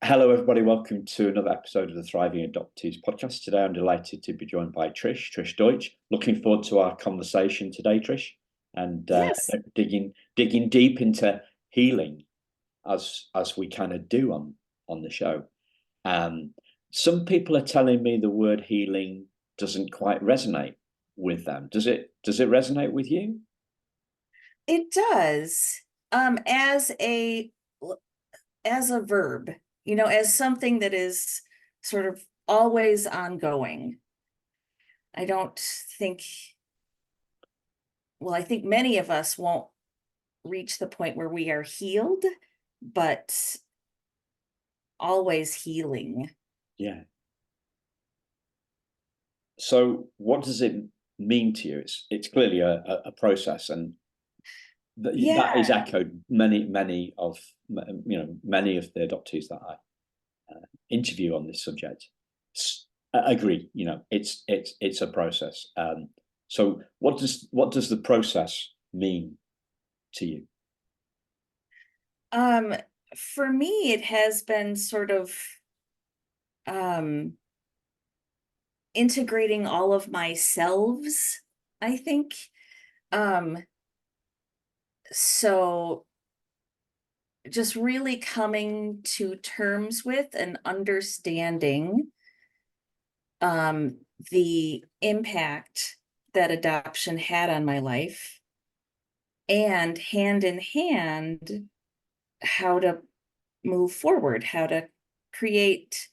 Hello, everybody. Welcome to another episode of the Thriving Adoptees podcast. Today, I'm delighted to be joined by Trish Deutsch. Looking forward to our conversation today, Trish, and Yes. digging deep into healing as we kind of do on the show. Some people are telling me the word healing doesn't quite resonate with them. Does it? Does it resonate with you? It does. As a verb, as something that is sort of always ongoing. I don't think, well, I think many of us won't reach the point where we are healed, but always healing. Yeah. So, what does it mean to you? It's clearly a process, and that is Yeah. echoed many of many of the adoptees that I interview on this subject agree. It's a process. So what does the process mean to you? Um, for me, it has been sort of um integrating all of my selves, I think. Um, so just really coming to terms with and understanding um, the impact that adoption had on my life, and hand in hand, how to move forward, how to create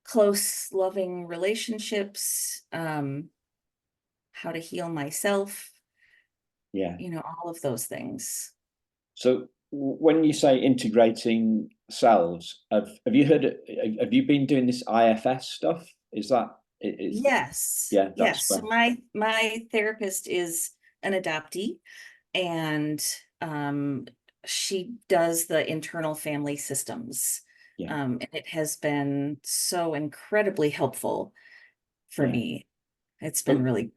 close, loving relationships, how to heal myself, Yeah. all of those things. So when you say integrating selves, have you heard it, have you been doing this IFS stuff? Is that is Yes, yeah, that's yes. So my therapist is an adoptee, and um, she does the internal family systems. yeah, And it has been so incredibly helpful for yeah. me. It's been So really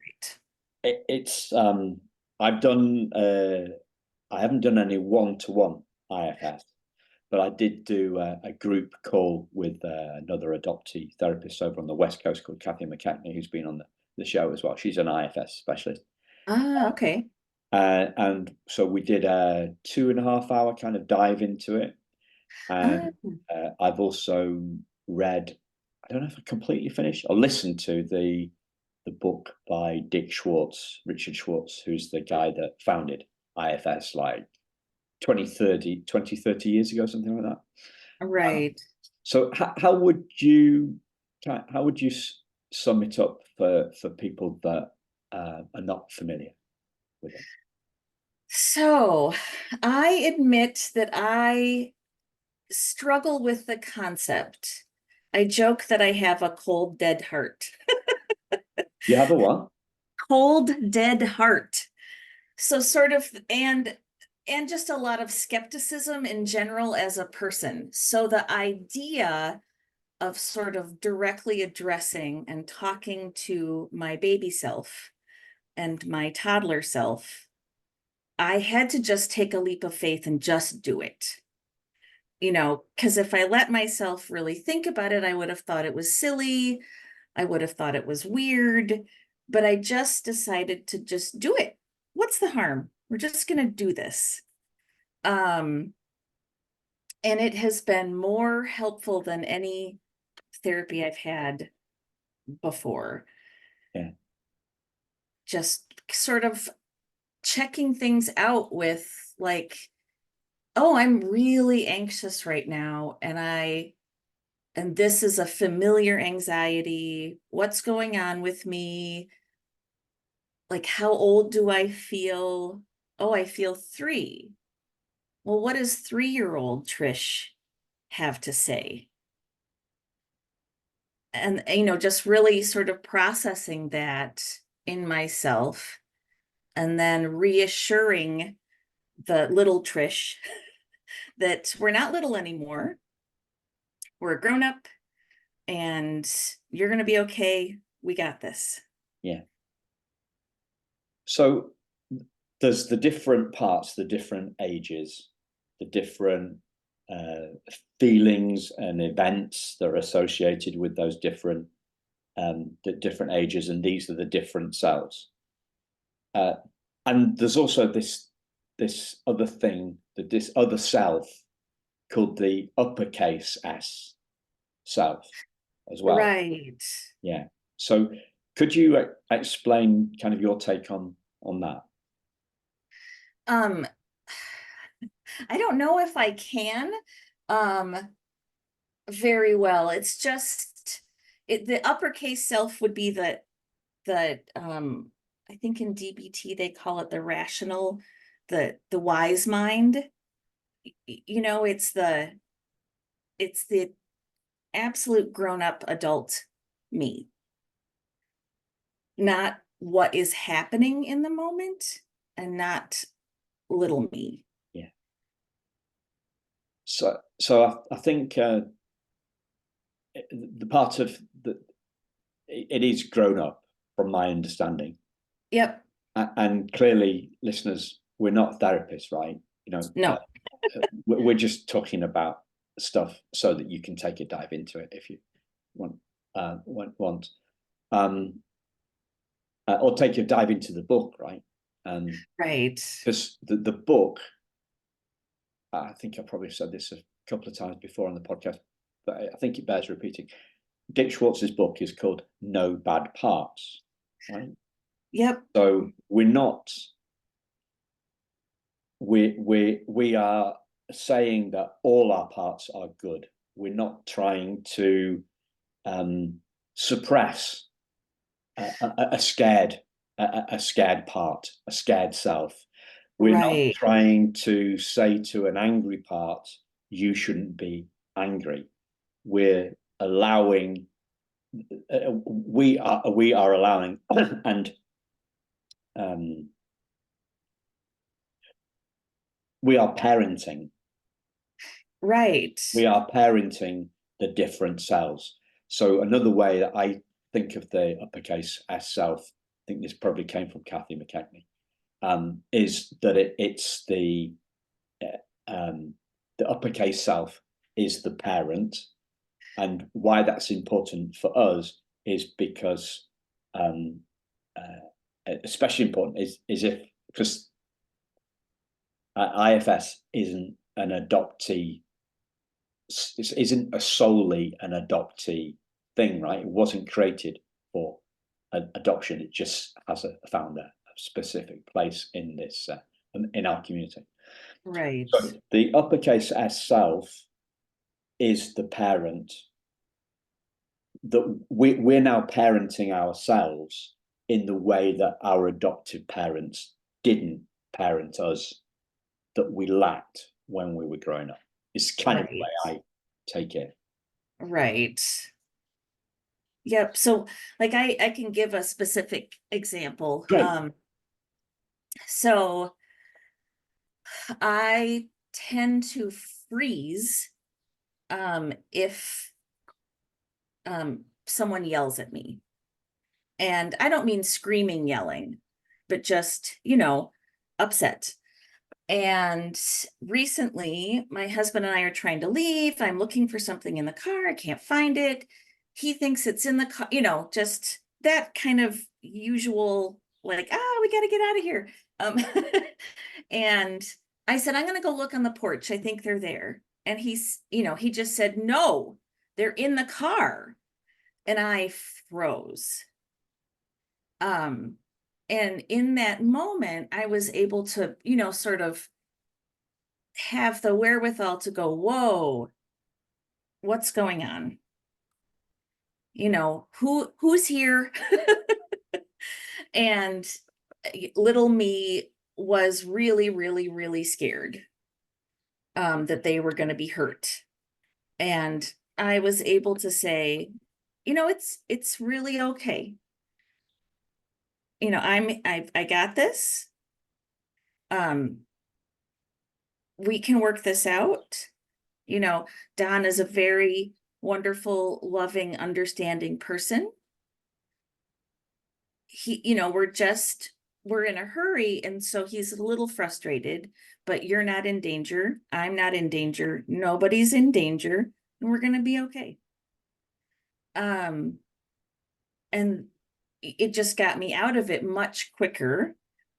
great. it's I've done I haven't done any one-to-one IFS, but I did do a group call with another adoptee therapist over on the West Coast called Kathy McKechnie, who's been on the show as well. She's an IFS specialist. Ah, okay. And so we did a 2.5 hour kind of dive into it. And Ah, I've also read, I don't know if I completely finished or listened to the book by Richard Schwartz, who's the guy that founded IFS like 20 30 years ago, something like that. right. So how would you sum it up for people that are not familiar with it? So I admit that I struggle with the concept. I joke that I have a cold, dead heart. You have a what? Cold, dead heart. So sort of, and just a lot of skepticism in general as a person. So the idea of sort of directly addressing and talking to my baby self and my toddler self, I had to just take a leap of faith and just do it. Because if I let myself really think about it, I would have thought it was silly. I would have thought it was weird, but I just decided to just do it. What's the harm? We're just going to do this. Um, and it has been more helpful than any therapy I've had before. Yeah, Just sort of checking things out with, like, oh, I'm really anxious right now, and this is a familiar anxiety. What's going on with me? Like, how old do I feel? Oh, I feel 3. Well, what does 3-year-old Trish have to say? And, just really sort of processing that in myself, and then reassuring the little Trish that we're not little anymore. We're a grown up, and you're going to be okay. We got this. yeah. So there's the different parts, the different ages, the different feelings and events that are associated with those different the different ages, and these are the different selves. And there's also this other thing, that this other self called the uppercase S self as well. Right. Yeah. So could you explain kind of your take on that? Um, I don't know if I can very well. It's just the uppercase self would be the I think in DBT they call it the rational, the wise mind. You know, it's the absolute grown-up adult me, not what is happening in the moment, and not little me. Yeah. So I think the part of it is grown up from my understanding. Yep. And clearly, listeners, we're not therapists, right? You know, No. We're just talking about stuff so that you can take a dive into it if you want. Or take a dive into the book, right? Right. Because the book, I think I probably said this a couple of times before on the podcast, but I think it bears repeating. Dick Schwartz's book is called No Bad Parts, right? Yep. So we are saying that all our parts are good. We're not trying to suppress a scared part, a scared self. We're not Right. trying to say to an angry part, you shouldn't be angry. We're allowing, we are allowing, and we are parenting. Right. We are parenting the different selves. So another way that I think of the uppercase S self, I think this probably came from Kathy McKechnie, is that it's the uppercase self is the parent, and why that's important for us is because especially important is if, because IFS isn't an adoptee, isn't a solely an adoptee thing, right? It wasn't created for adoption. It just has found a specific place in this in our community. Right. So the uppercase S self is the parent that we're now parenting ourselves in the way that our adoptive parents didn't parent us, that we lacked when we were growing up. It's kind of the way I take it. Right. Yep. So like I can give a specific example. Great. So I tend to freeze if someone yells at me. And I don't mean screaming, yelling, but just, upset. And recently, my husband and I are trying to leave. I'm looking for something in the car. I can't find it. He thinks it's in the car, just that kind of usual, like, we got to get out of here. And I said, I'm going to go look on the porch. I think they're there. And he just said, no, they're in the car. And I froze. And in that moment, I was able to, sort of have the wherewithal to go, whoa, what's going on? Who's here? And little me was really, really, really scared that they were going to be hurt. And I was able to say, it's really okay. I got this. We can work this out. Don is a very wonderful, loving, understanding person. We're in a hurry, and so he's a little frustrated, but you're not in danger. I'm not in danger. Nobody's in danger, and we're going to be okay. And it just got me out of it much quicker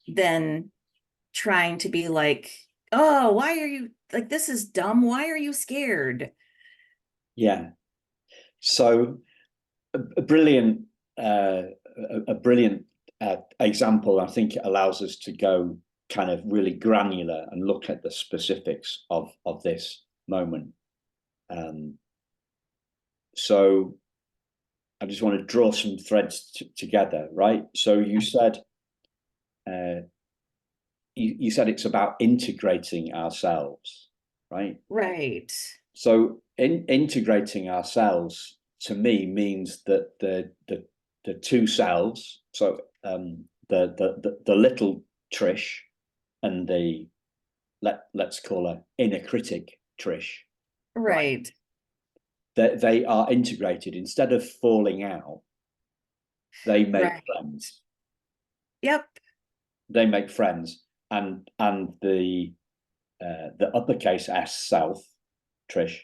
than trying to be like, oh, why are you like, this is dumb. Why are you scared? Yeah. So a brilliant example. I think it allows us to go kind of really granular and look at the specifics of this moment. So I just want to draw some threads together, right? So you said you said it's about integrating ourselves, right? Right. So integrating ourselves to me means that the two selves, so the little Trish and the let's call her inner critic Trish, Right. that they are integrated. Instead of falling out, they make Right. friends. Yep. They make friends, and the uppercase S self, Trish,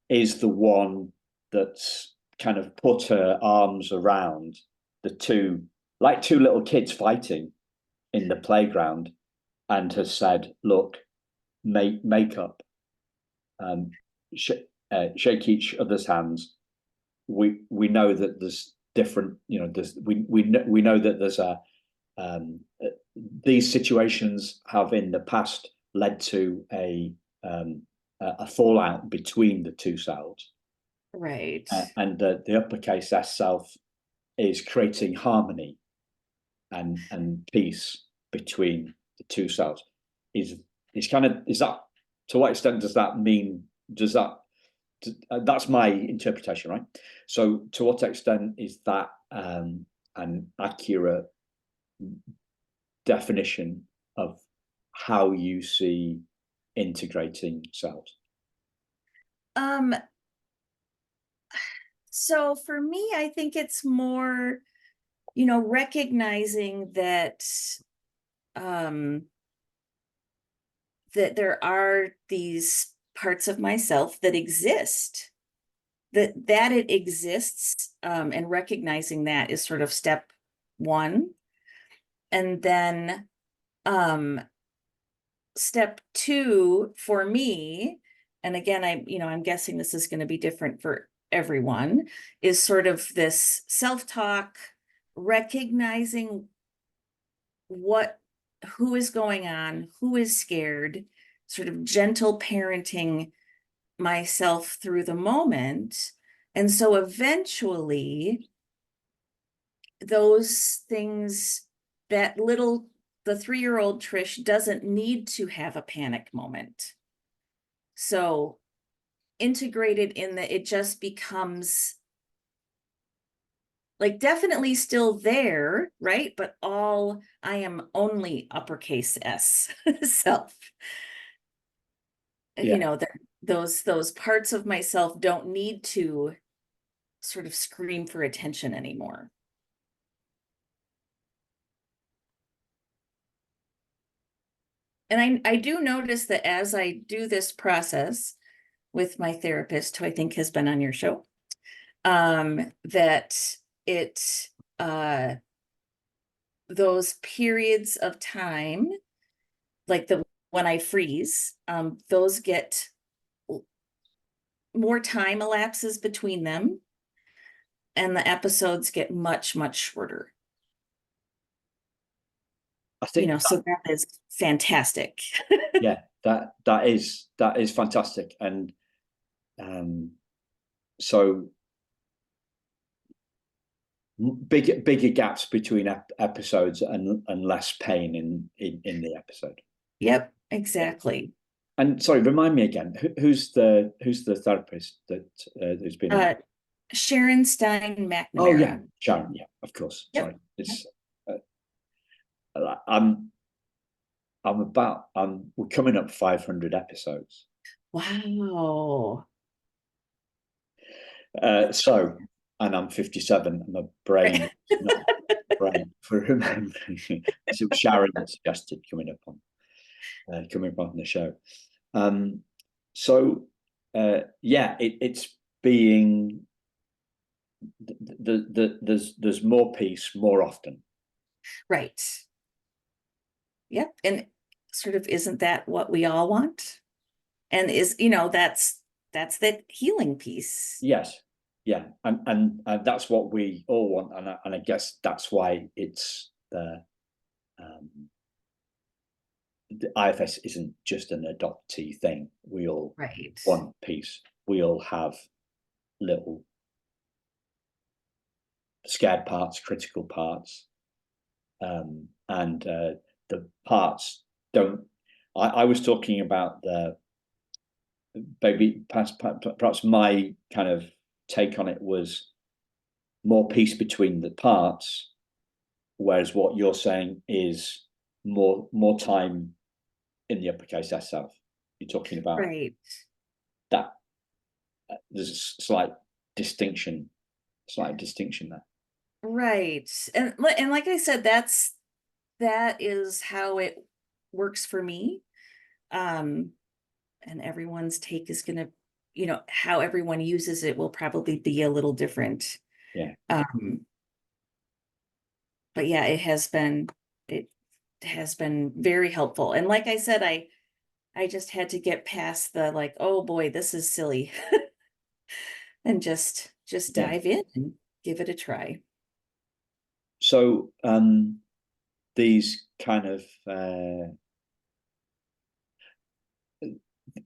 is the one that's kind of put her arms around the two, like two little kids fighting in the playground, and has said, "Look, make up, shake each other's hands. We know that there's different, there's we know that there's um, these situations have in the past led to a fallout between the two selves, Right. and the uppercase S self is creating harmony and peace between the two selves. Is kind of, is that, to what extent does that mean? Does that that's my interpretation, right? So to what extent is that an accurate definition of how you see integrating selves? Um, so for me, I think it's more, recognizing that um that there are these parts of myself that exist, that it exists, and recognizing that is sort of step one. And then step two for me, and again, I'm guessing this is going to be different for everyone, is sort of this self-talk, recognizing who is going on, who is scared, sort of gentle parenting myself through the moment. And so eventually those things, the 3-year-old Trish doesn't need to have a panic moment. So integrated in that it just becomes like definitely still there, right? But I am only uppercase S self. Yeah. Those parts of myself don't need to sort of scream for attention anymore. And I do notice that as I do this process with my therapist, who I think has been on your show, that it those periods of time, like when I freeze, those get more time elapses between them, and the episodes get much, much shorter. I think So that is fantastic. yeah, that is fantastic, and so bigger gaps between episodes and less pain in the episode. Yep, Yeah. exactly. And sorry, remind me again, who's the therapist that who's been on? Sharon Stein Oh yeah, McNamara. Sharon. Yeah, of course. Yep. Sorry, it's I'm we're coming up 500 episodes. Wow. So, and I'm 57, and my brain is not brain for remembering. So Sharon suggested coming up on. coming from the show. So yeah, it's being there's more peace more often. Right. Yep. And sort of, isn't that what we all want? And is, that's that healing piece. Yes, yeah, and that's what we all want, and I guess that's why it's the IFS isn't just an adoptee thing. We all Right. want peace. We all have little scared parts, critical parts, and the parts don't. I was talking about the maybe perhaps my kind of take on it was more peace between the parts, whereas what you're saying is more time in the uppercase S self. You're talking about Right. that. There's a slight distinction there. Right. And like I said, that is how it works for me. And everyone's take is gonna, how everyone uses it will probably be a little different. Yeah. But yeah, it has been very helpful. And like I said, I just had to get past the like, oh boy, this is silly. And just Yeah. dive in and give it a try. So these kind of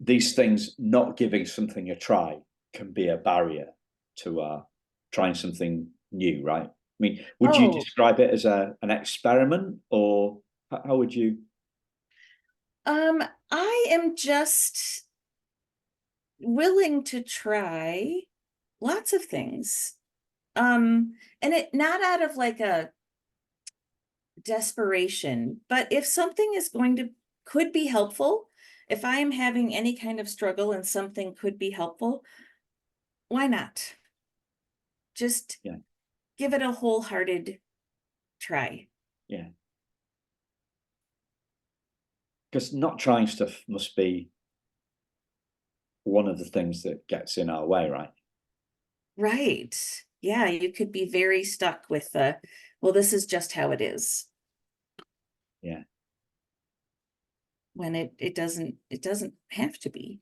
these things, not giving something a try can be a barrier to trying something new, right? I mean, would you Oh, describe it as an experiment, or how would you? I am just willing to try lots of things. And it not out of like a desperation, but if something is going to could be helpful, if I am having any kind of struggle and something could be helpful, why not? Just Yeah, give it a wholehearted try. yeah. Because not trying stuff must be one of the things that gets in our way, right? Right. Yeah, you could be very stuck with the, well, this is just how it is. Yeah. When it doesn't have to be.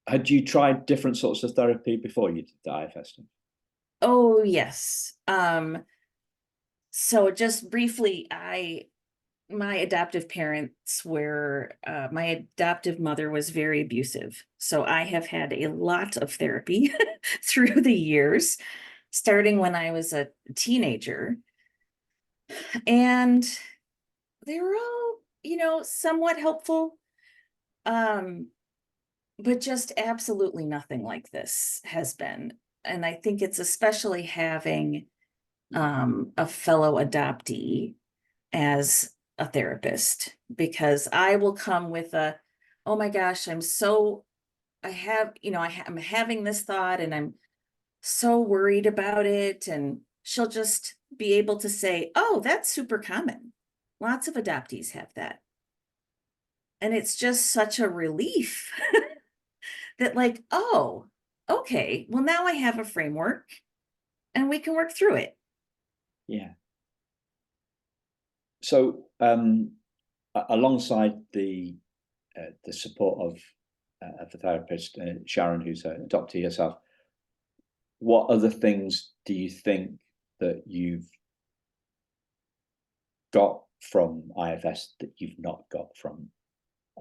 Had you tried different sorts of therapy before you did the IFS? Oh, yes. So just briefly, my adoptive parents were, my adoptive mother was very abusive. So I have had a lot of therapy through the years, starting when I was a teenager. And they were all, somewhat helpful. Um, but just absolutely nothing like this has been. And I think it's especially having a fellow adoptee as a therapist, because I will come with oh my gosh, I have, I'm having this thought and I'm so worried about it. And she'll just be able to say, oh, that's super common. Lots of adoptees have that. And it's just such a relief that, like, oh, okay, well, now I have a framework and we can work through it. Yeah. So alongside the support of the therapist Sharon, who's an adoptee herself, what other things do you think that you've got from IFS that you've not got from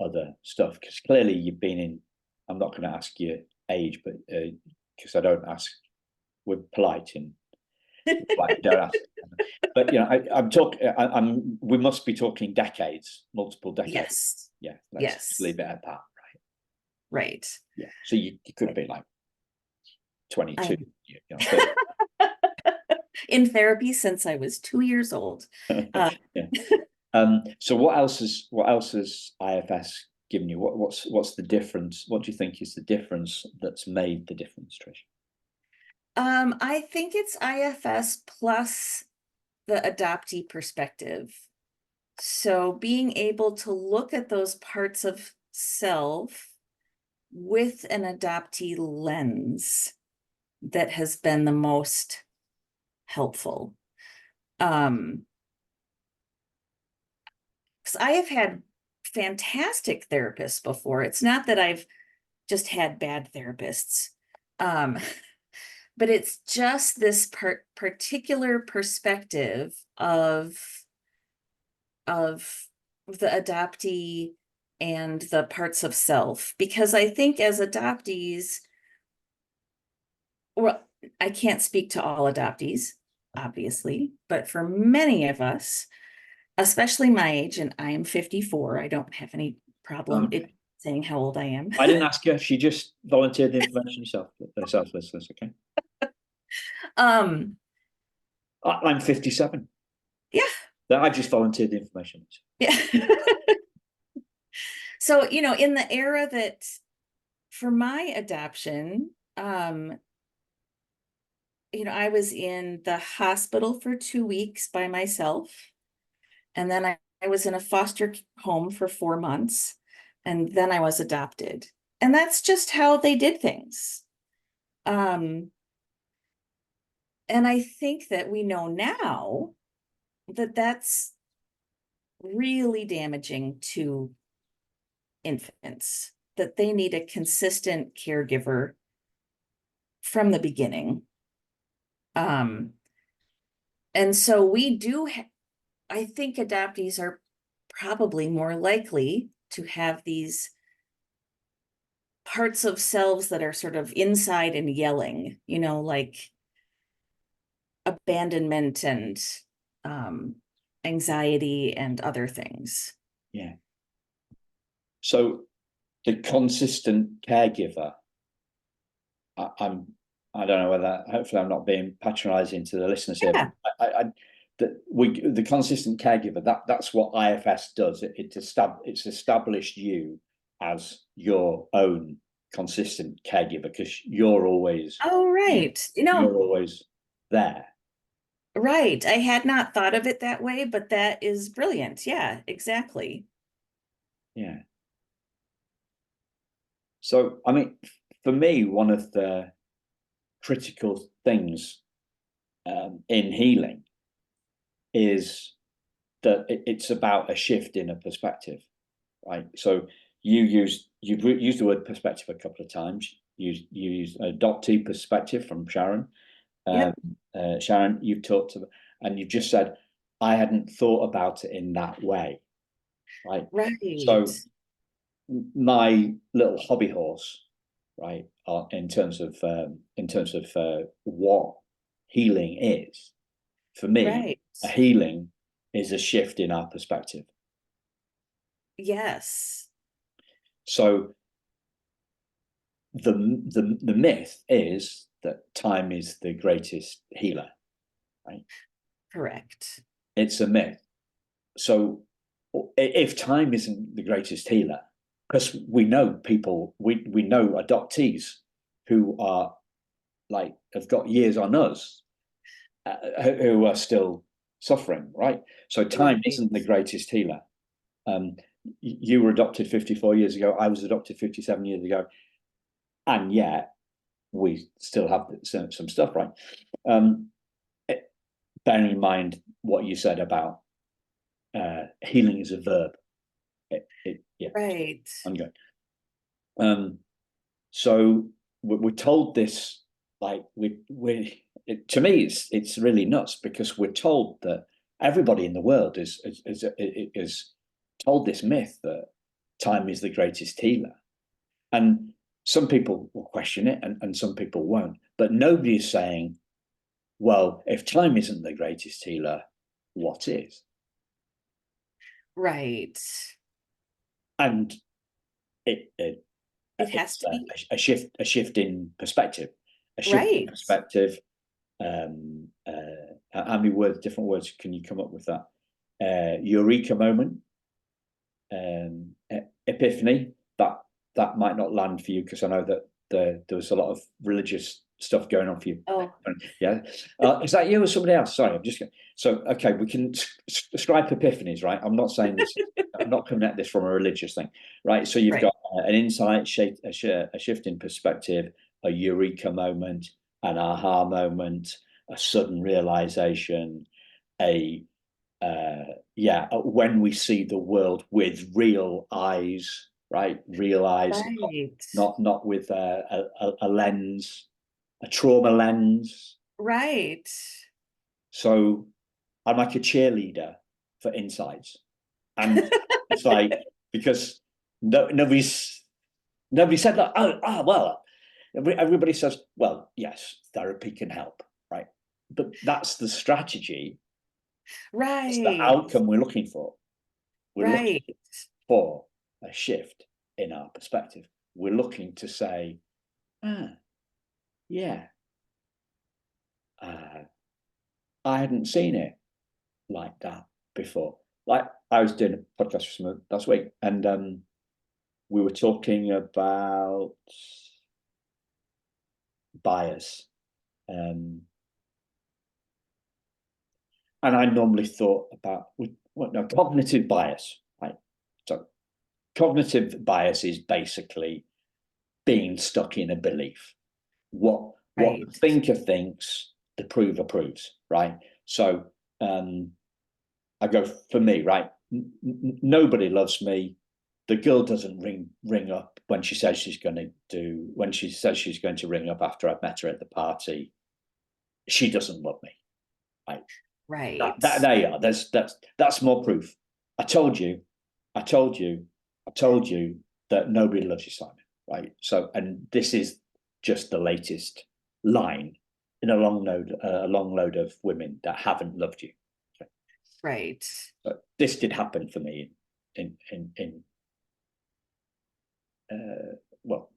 other stuff? Because clearly you've been in. I'm not going to ask your age, but because I don't ask, we're polite and like don't ask. But I'm talking. We must be talking decades, multiple decades. Yes. Yeah, let's Yes. just leave it at that, right? Right. Yeah. So you could be like 22. In therapy since I was 2 years old. Yeah. So what else has IFS given you? What's the difference? What do you think is the difference that's made the difference, Trish? I think it's IFS plus the adoptee perspective. So being able to look at those parts of self with an adoptee lens that has been the most helpful. Because I have had fantastic therapists before. It's not that I've just had bad therapists. Um, but it's just this particular perspective of the adoptee and the parts of self. Because I think as adoptees, well, I can't speak to all adoptees, obviously, but for many of us, especially my age, and I am 54, I don't have any problem Okay. saying how old I am. I didn't ask her. She just volunteered the information herself, listeners. Okay. um, I'm 57. yeah, I just volunteered the information. yeah. So, in the era that for my adoption, I was in the hospital for 2 weeks by myself. And then I was in a foster home for 4 months. And then I was adopted. And that's just how they did things. And I think that we know now that that's really damaging to infants, that they need a consistent caregiver from the beginning. And so we do, I think adoptees are probably more likely to have these parts of selves that are sort of inside and yelling, like abandonment and anxiety and other things. Yeah. So the consistent caregiver, I don't know whether, hopefully I'm not being patronizing to the listeners here, Yeah. but the consistent caregiver, that's what IFS does. It's established you as your own consistent caregiver because you're always Oh, right. you're always there. Right. I had not thought of it that way, but that is brilliant. Yeah, exactly. Yeah. So I mean, for me, one of the critical things in healing is that it's about a shift in a perspective, right? So you've used the word perspective a couple of times. You used adoptee perspective from Sharon. Yep. Sharon, you've talked about, and you've just said, I hadn't thought about it in that way, right? Right. So my little hobby horse, right, in terms of what healing is, for me, Right. a healing is a shift in our perspective. Yes. So the myth is that time is the greatest healer, right? Correct. It's a myth. So if time isn't the greatest healer, because we know people, we know adoptees who are like have got years on us, who are still suffering, right? So time Right. isn't the greatest healer. Um, you were adopted 54 years ago. I was adopted 57 years ago, and yet we still have some stuff, right? Bearing in mind what you said about healing is a verb. Yeah, Right. I'm good. So we're told this, like to me, it's really nuts because we're told that everybody in the world is told this myth that time is the greatest healer, and some people will question it, and some people won't. But nobody is saying, well, if time isn't the greatest healer, what is? Right. And it It has it's to be. a shift in perspective, a shift in Right. perspective. How many different words can you come up with that? Eureka moment, epiphany. That might not land for you because I know that there was a lot of religious stuff going on for you. Oh, Yeah. Is that you or somebody else? Sorry, I'm just so okay. We can stripe epiphanies, right? I'm not saying this. I'm not coming at this from a religious thing, right? So you've right. got an insight, a shift in perspective, a eureka moment, an aha moment, a sudden realization, when we see the world with real eyes, right? Real eyes, Right. not with a lens, a trauma lens. Right. So I'm like a cheerleader for insights, and it's like because nobody said that. Well, everybody says, well, yes, therapy can help, right? But that's the strategy. It's the Right. outcome we're looking for. We're looking Right. for a shift in our perspective. We're looking to say, yeah, I hadn't seen it like that before. Like I was doing a podcast with someone last week, and we were talking about bias. And I normally thought about cognitive bias, right? So cognitive bias is basically being stuck in a belief. What Right. the thinker thinks, the prover proves, right? So I go for me, right? Nobody loves me. The girl doesn't ring up when she says she's going to ring up after I've met her at the party. She doesn't love me, right? Right. There you are. That's more proof. I told you that nobody loves you, Simon. Right. So, and this is just the latest line in a long load of women that haven't loved you. Okay. Right. But this did happen for me in well,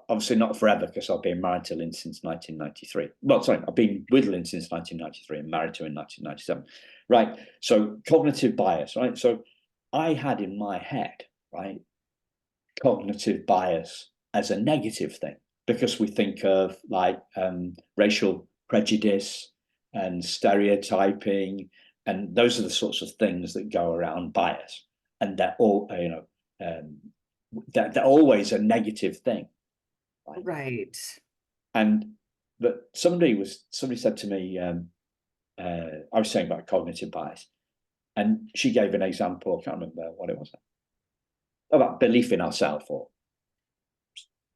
obviously not forever because I've been married to Lynn since 1993. Well, sorry, I've been with Lynn since 1993 and married to her in 1997. Right. So cognitive bias, right? So I had in my head, right, cognitive bias as a negative thing because we think of like racial prejudice and stereotyping, and those are the sorts of things that go around bias, and they're all they're always a negative thing, right? Right. And but somebody said to me, I was saying about cognitive bias, and she gave an example. I can't remember what it was about belief in ourselves or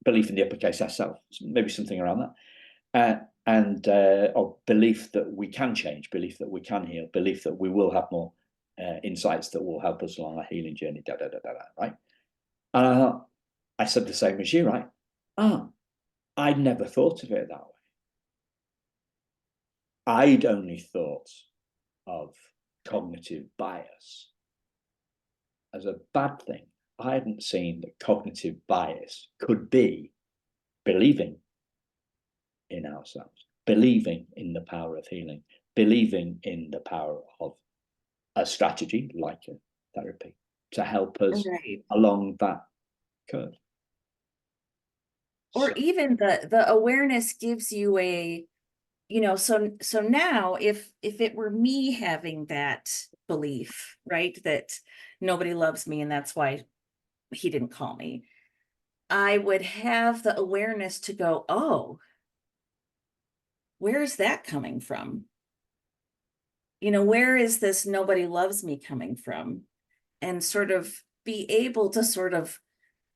belief in the uppercase ourselves, maybe something around that, or belief that we can change, belief that we can heal, belief that we will have more insights that will help us along our healing journey. Right? And I said the same as you, right? I'd never thought of it that way. I'd only thought of cognitive bias as a bad thing. I hadn't seen that cognitive bias could be believing in ourselves, believing in the power of healing, believing in the power of a strategy like a therapy to help us Right. along that curve. Or So, even the awareness gives you a, so now if it were me having that belief, right, that nobody loves me and that's why he didn't call me, I would have the awareness to go, oh, where is that coming from? Where is this nobody loves me coming from? And sort of be able to sort of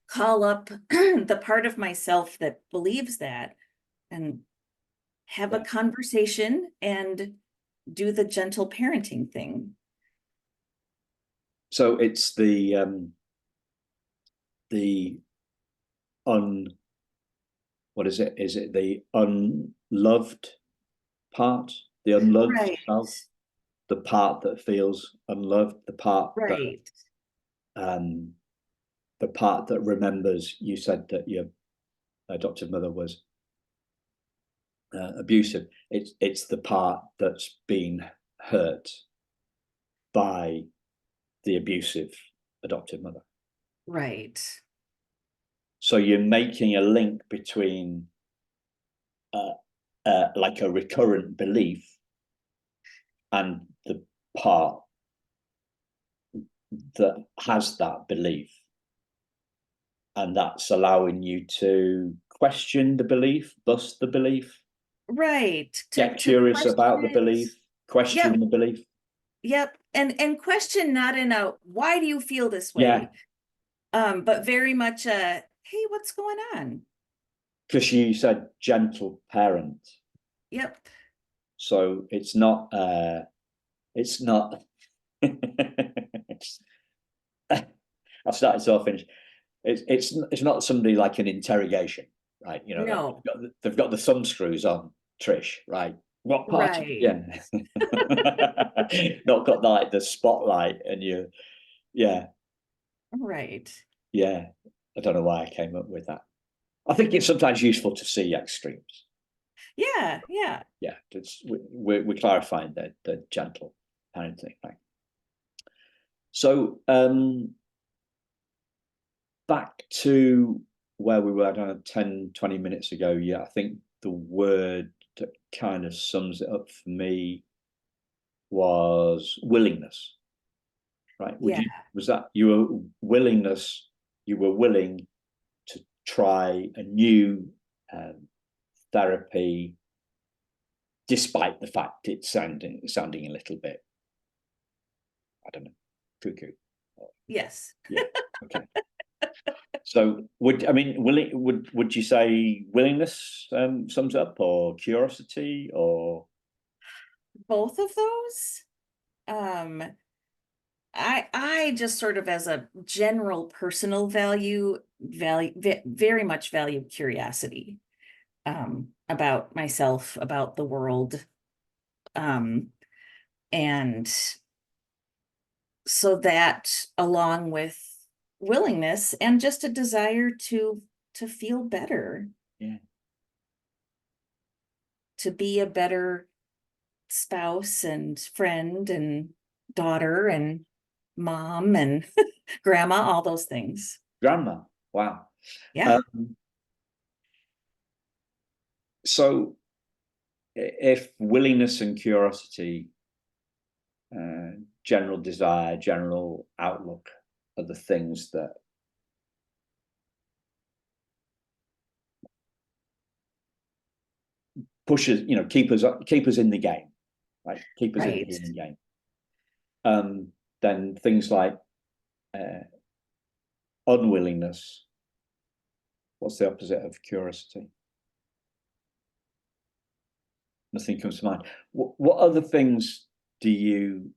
call up the part of myself that believes that and have a conversation and do the gentle parenting thing. so it's the what is it? Is it the unloved part, the unloved Right. self, the part that feels unloved, Right. the part that remembers? You said that your adopted mother was abusive. It's the part that's been hurt by the abusive adopted mother. Right. So you're making a link between like a recurrent belief, and the part that has that belief, and that's allowing you to question the belief, bust the belief, Right. get To curious about question the it. belief, question Yep. the belief. Yep. And question not in a why do you feel this Yeah, way? But very much a hey, what's going on? because you said gentle parent, Yep. so it's not. It's not. I've started so I finished. It's not somebody like an interrogation, right? You know, like No. they've got the thumb screws on Trish, right? What part? Right. Yeah, not got like the spotlight, and you, yeah, Right. yeah. I don't know why I came up with that. I think it's sometimes useful to see extremes. Yeah. Yeah. Yeah, we're clarifying the gentle parenting, right? So back to where we were, I don't know, 10, 20 minutes ago. Yeah, I think the word that kind of sums it up for me was willingness, right? Yeah. Was that you were willingness, you were willing to try a new therapy, despite the fact it's sounding a little bit, I don't know, cuckoo. Yes. Yeah, okay. So would you say willingness sums up, or curiosity, or Both of those. Um, I just sort of as a general personal very much value curiosity about myself, about the world. Um, and so that along with willingness and just a desire to feel better, yeah, to be a better spouse and friend and daughter and mom and grandma, all those things. grandma? Wow. Yeah. Um, so if willingness and curiosity, general desire, general outlook are the things that push us, keep us in the game, right? Keep us in the Right. healing game. Then things like uh, unwillingness. What's the opposite of curiosity? Nothing comes to mind. What other things do you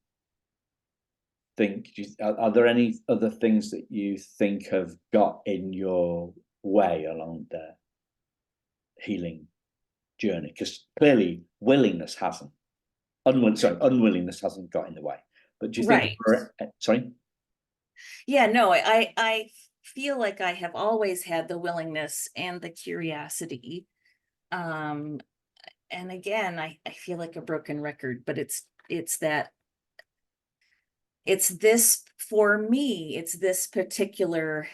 think? Are there any other things that you think have got in your way along the healing journey? Because clearly, willingness hasn't. Unwillingness hasn't got in the way. But do you think? Right. Sorry. Yeah, no, I feel like I have always had the willingness and the curiosity. Um, and again, I feel like a broken record, but it's that it's this for me, it's this particular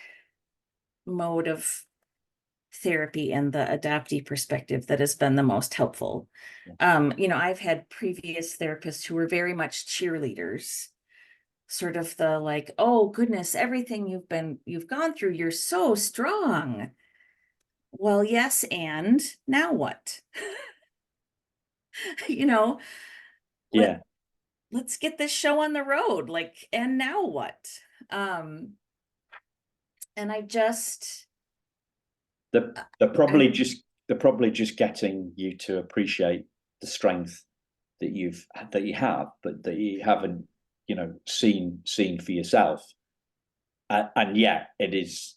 mode of therapy and the adoptee perspective that has been the most helpful. Yeah. I've had previous therapists who were very much cheerleaders, sort of the like, oh goodness, everything you've gone through, you're so strong. Well, yes, and now what? you know, let Yeah. let's get this show on the road. Like, and now what? Um, and I just They're I probably just getting you to appreciate the strength that you have, but that you haven't, seen for yourself. And yeah, it is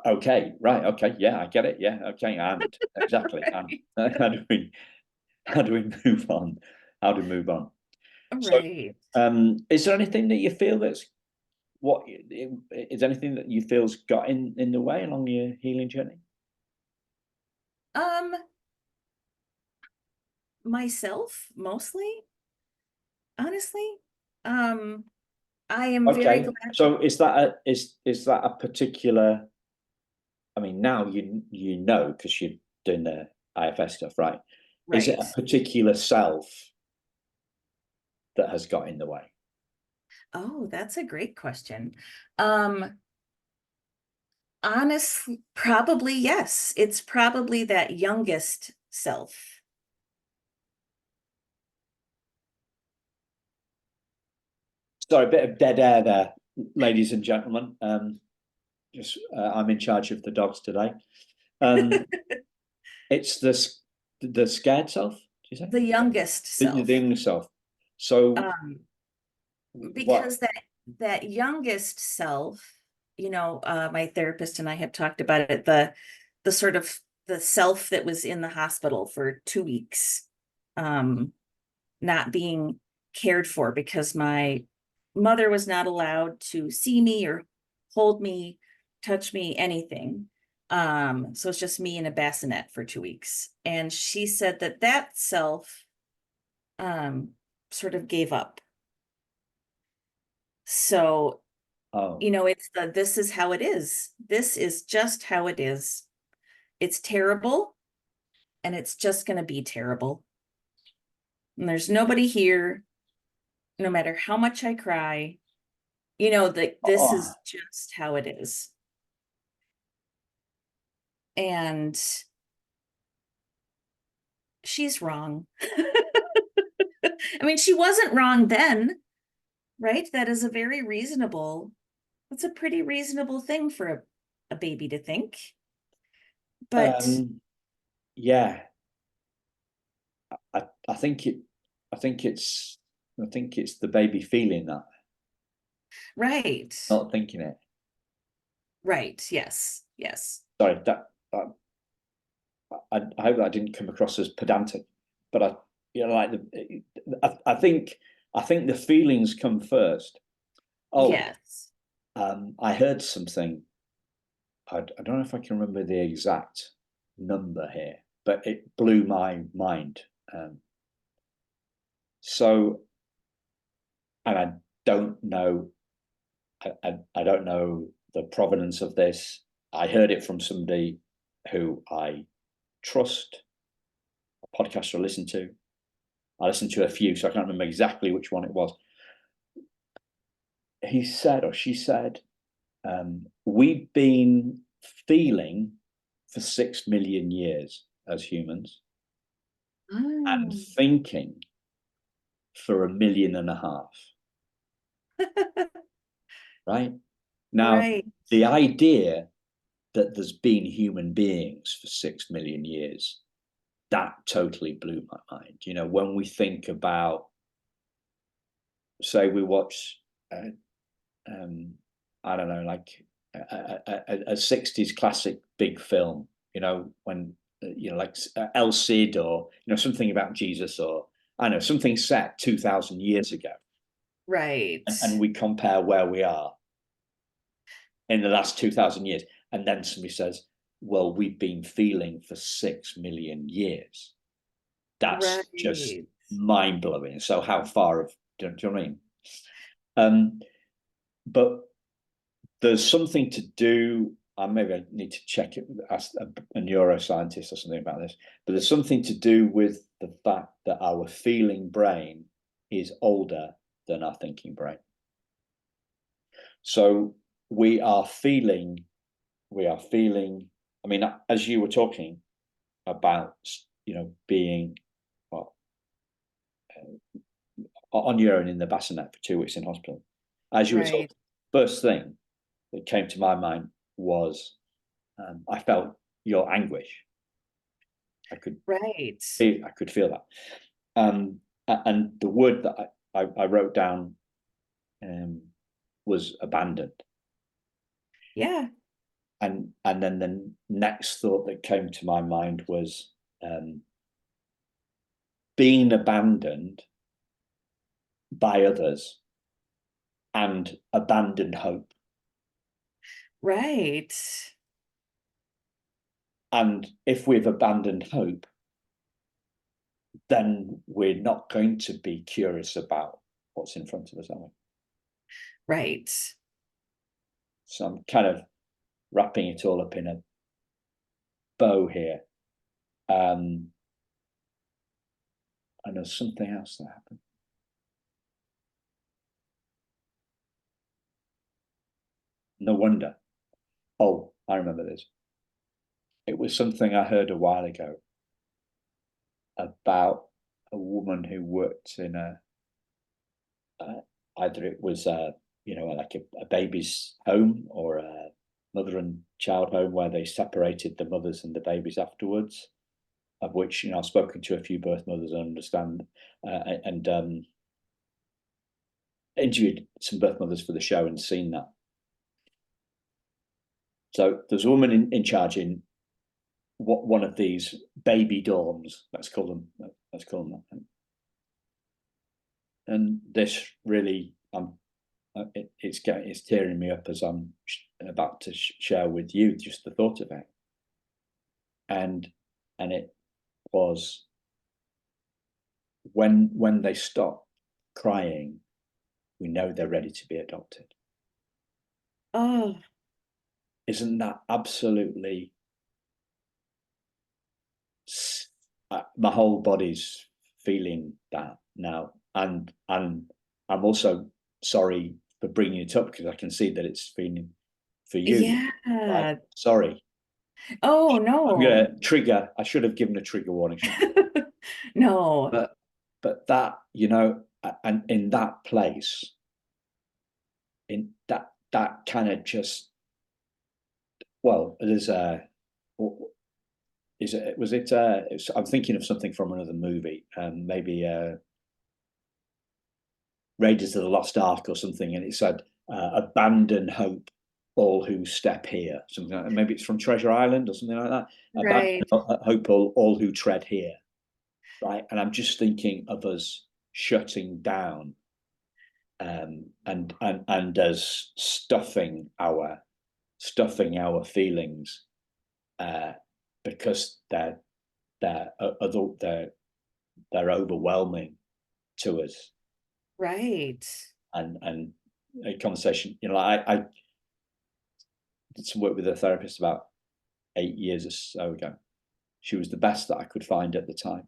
okay, right? Okay, yeah, I get it. Yeah, okay, and exactly. And how do we move on? How do we move on? So, right. is there anything that you feel is anything that you feel's got in the way along your healing journey? Um, Myself mostly, honestly. Um, I am very Okay, glad. so is that a particular? I mean, now you know because you're doing the IFS stuff, right? Is it a Right. particular self that has got in the way? Oh, that's a great question. Um, Honestly, probably yes. It's probably that youngest self. Sorry, a bit of dead air there, ladies and gentlemen. Just I'm in charge of the dogs today. Um, it's the scared self. Do you say The youngest the self. younger self? So Um, what? because that youngest self, my therapist and I have talked about it, the sort of the self that was in the hospital for 2 weeks, um, not being cared for because my mother was not allowed to see me or hold me, touch me, anything. So it's just me in a bassinet for 2 weeks. And she said that self um sort of gave up. So, Oh, it's this is how it is. This is just how it is. It's terrible and it's just going to be terrible. And there's nobody here, no matter how much I cry, that this oh, is just how it is. And she's wrong. I mean, she wasn't wrong then, right? That's a pretty reasonable thing for a baby to think. But um, yeah. I think it. I think it's. I think it's the baby feeling that, right, not thinking it. right, yes, yes, Sorry, that I hope that didn't come across as pedantic, but like I think the feelings come first. Oh, yes, I heard something. I don't know if I can remember the exact number here, but it blew my mind. Um, so, and I don't know, I don't know the provenance of this. I heard it from somebody who I trust, a podcaster I listen to. I listened to a few, so I can't remember exactly which one it was. He said, or she said, we've been feeling for 6 million years as humans and oh, thinking for 1.5 million. Right now, right, the idea that there's been human beings for 6 million years, that totally blew my mind. When we think about, say, we watch um, I don't know, like a 60s classic big film, when, like El Cid, or, something about Jesus, or I don't know, something set 2,000 years ago. right, And we compare where we are in the last 2,000 years. And then somebody says, well, we've been feeling for 6 million years. That's just right, mind blowing. So, how far do you know what I mean? Um, but there's something to do. Maybe I need to check it, ask a neuroscientist or something about this. But there's something to do with the fact that our feeling brain is older than our thinking brain. So we are feeling. We are feeling. I mean, as you were talking about, being, well, on your own in the bassinet for 2 weeks in hospital. As you were right, talking, first thing that came to my mind was, I felt your anguish. I could right. I could feel that. And the word that I wrote down, was abandoned. Yeah, And then the next thought that came to my mind was, being abandoned by others and abandoned hope. right, And if we've abandoned hope, then we're not going to be curious about what's in front of us, are we? right. So I'm kind of wrapping it all up in a bow here. Um, And there's something else that happened. No wonder. Oh, I remember this. It was something I heard a while ago about a woman who worked in either it was like a baby's home or a mother and child home where they separated the mothers and the babies afterwards, of which I've spoken to a few birth mothers and understand, and interviewed some birth mothers for the show and seen that. So there's a woman in charge in one of these baby dorms. Let's call them that. And this really, it's tearing me up as I'm about to share with you just the thought of it. And it was when they stop crying, we know they're ready to be adopted. Oh, isn't that absolutely? My whole body's feeling that now, and I'm also sorry for bringing it up because I can see that it's feeling for you. yeah. Like, sorry. Oh, I'm no. gonna trigger. I should have given a trigger warning. No. But that, and in that place, in that kind of just, well, there's I'm thinking of something from another movie, maybe Raiders of the Lost Ark or something, and it said, abandon hope, all who step here. Something like that. Maybe it's from Treasure Island or something like that. Right. Abandon hope, all who tread here. Right. And I'm just thinking of us shutting down, and as stuffing our feelings, because they're overwhelming to us. Right. And a conversation, I did some work with a therapist about 8 years or so ago. She was the best that I could find at the time.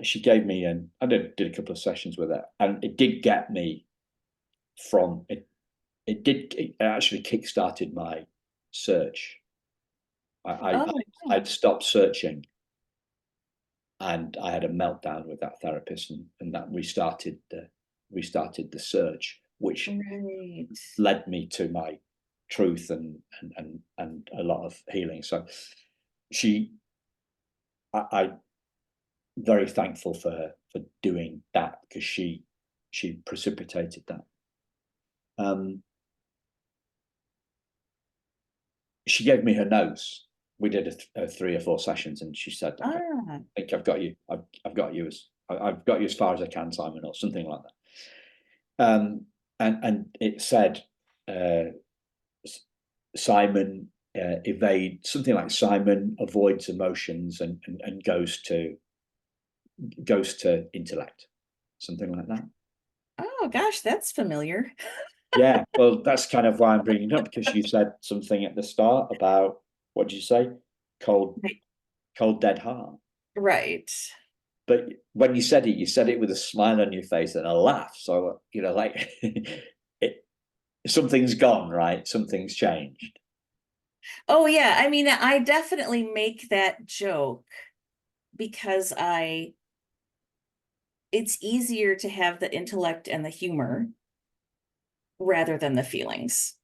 She gave me, and I did a couple of sessions with her, and it did get me from it. It actually kickstarted my search. I'd stopped searching, and I had a meltdown with that therapist, and that restarted the search, which led me to my truth and a lot of healing. So I'm very thankful for her for doing that, because she precipitated that. She gave me her notes. We did a 3 or 4 sessions, and she said, okay, I think I've got you. I've got you as far as I can, Simon, or something like that. And it said, Simon something like Simon avoids emotions and goes to intellect, something like that. Oh gosh, that's familiar. Yeah, well, that's kind of why I'm bringing it up, because you said something at the start about, what did you say? Cold dead heart. Right. But when you said it with a smile on your face and a laugh. So, like something's gone, right? Something's changed. Oh yeah, I mean, I definitely make that joke because it's easier to have the intellect and the humor rather than the feelings.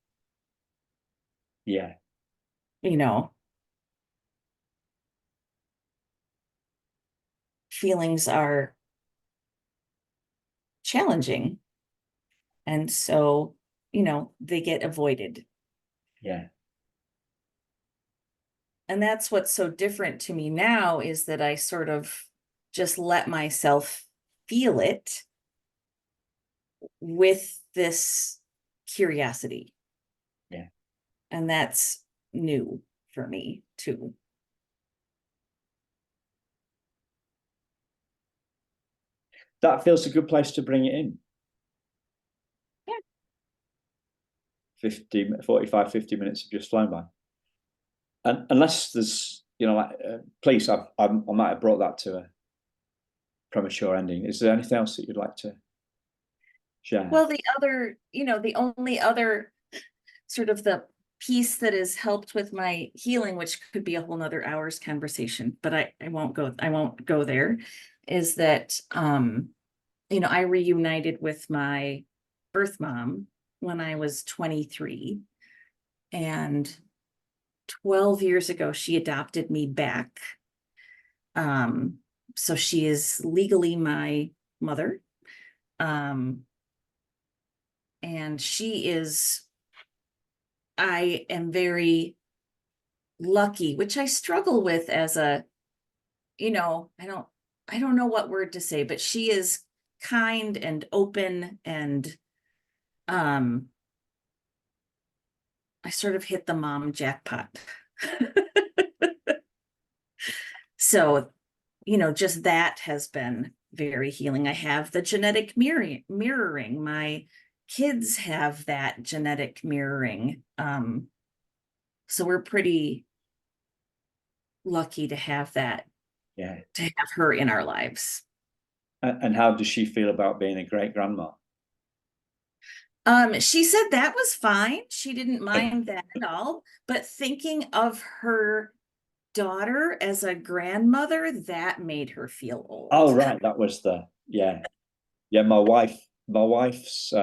Yeah. Feelings are challenging, and so, they get avoided. Yeah. And that's what's so different to me now, is that I sort of just let myself feel it with this curiosity. Yeah. And that's new for me too. That feels a good place to bring it in. Yeah. 45, 50 minutes have just flown by. And unless there's, please, I might have brought that to premature ending. Is there anything else that you'd like to share? Well, the other, the only other sort of the piece that has helped with my healing, which could be a whole nother hour's conversation, but I won't go there, is that I reunited with my birth mom when I was 23, and 12 years ago she adopted me back. So she is legally my mother. And I am very lucky, which I struggle with as I don't know what word to say, but she is kind and open, and I sort of hit the mom jackpot. So, just that has been very healing. I have the genetic mirroring. My kids have that genetic mirroring. So we're pretty lucky to have that, Yeah. to have her in our lives. And how does she feel about being a great grandma? She said that was fine. She didn't mind that at all. But thinking of her daughter as a grandmother, that made her feel old. Oh, right. That was yeah. My wife's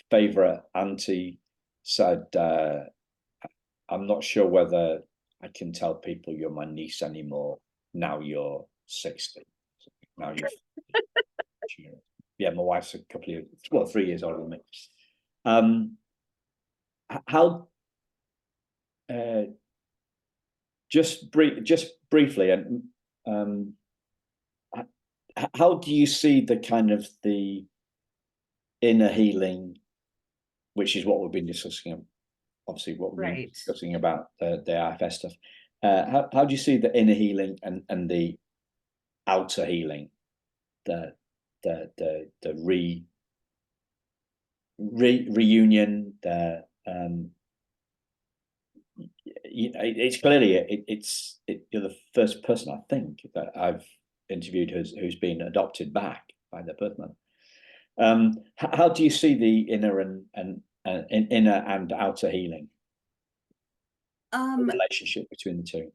favorite auntie said, I'm not sure whether I can tell people you're my niece anymore. Now you're 60. Now you're yeah, my wife's a couple of years, 3 years older than me. How just briefly, and how do you see the kind of the inner healing, which is what we've been discussing, obviously what we've been discussing about the IFS stuff. How do you see the inner healing and the outer healing, the reunion, it's clearly you're the first person I think that I've interviewed who's been adopted back by their birth mother. How do you see the inner and inner and outer healing? The relationship between the two.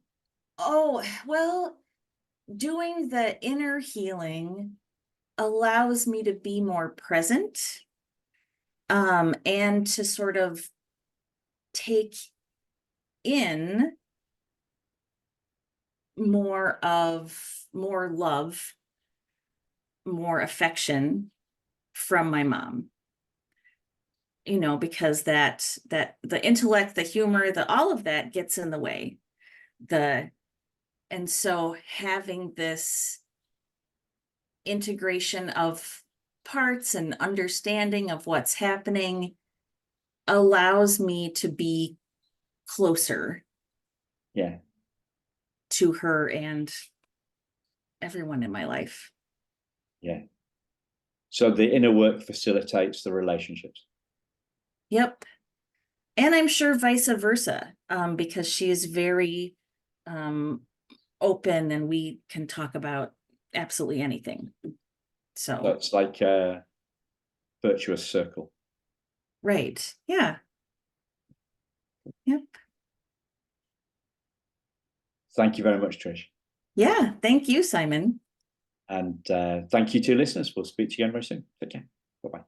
Oh, well, doing the inner healing allows me to be more present, and to sort of take in more love, more affection from my mom. Because that the intellect, the humor, all of that gets in the way. And so having this integration of parts and understanding of what's happening allows me to be closer, yeah, to her and everyone in my life. Yeah. So the inner work facilitates the relationships. Yep. And I'm sure vice versa, because she is very open, and we can talk about absolutely anything. So it's like a virtuous circle. Right. Yeah. Yep. Thank you very much, Trish. Yeah. Thank you, Simon. And thank you to listeners. We'll speak to you again very soon. Take care. Bye-bye.